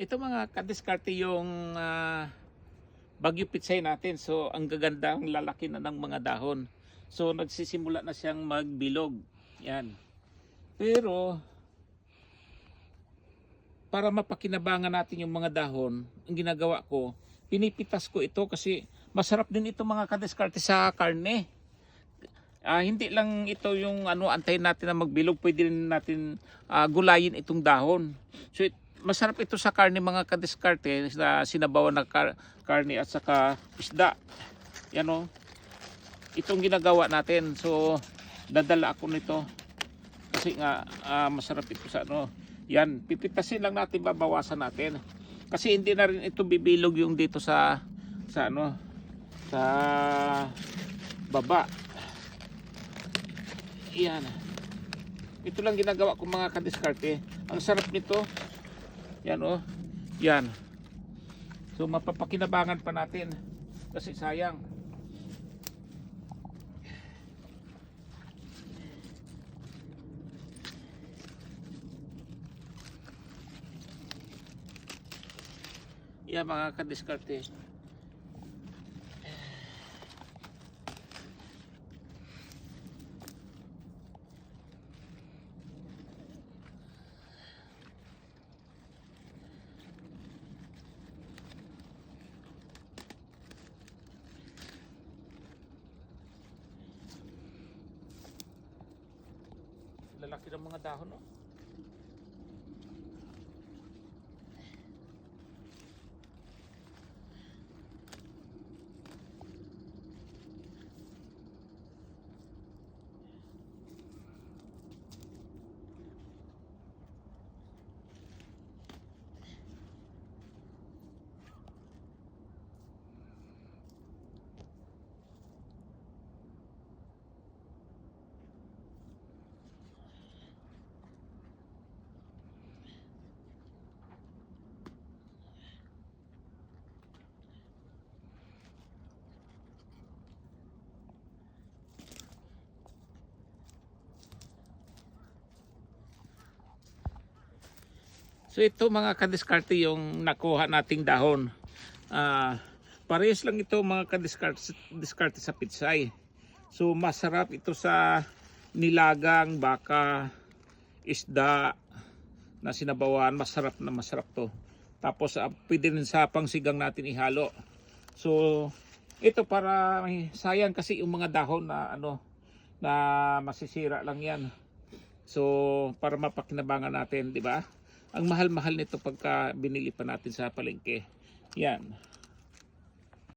Ito mga kadiskarte yung Bagyo Pitsay natin. So ang gaganda, ang lalaki na ng mga dahon. So nagsisimula na siyang magbilog. Yan. Pero para mapakinabangan natin yung mga dahon, ang ginagawa ko, pinipitas ko ito kasi masarap din ito mga kadiskarte sa karne. Hindi lang ito yung antayin natin na magbilog, pwede rin natin gulayin itong dahon. So masarap ito sa karne mga kadiskarte, na sinabawan na karne at saka isda. Yan o. Itong ginagawa natin. So dadala ako nito kasi nga masarap ito sa Yan, pipitasin lang natin, babawasan natin. Kasi hindi na rin ito bibilog yung dito sa sa baba. Yan. Ito lang ginagawa ko mga kadiskarte. Ang sarap nito. Yan o. Yan. So mapapakinabangan pa natin. Kasi sayang. Yan mga kadiskarte. Lalaki ng mga dahon, no? So ito mga kadiskarte yung nakuha nating dahon. Parehas lang ito mga kadiskarte sa pitsay. So masarap ito sa nilagang baka, isda na sinabawan. Masarap na masarap to. Tapos pwede rin sa pangsigang natin ihalo. So ito para sayang kasi yung mga dahon na na masisira lang yan. So para mapakinabangan natin, di ba? Ang mahal-mahal nito pagka binili pa natin sa palengke. Yan.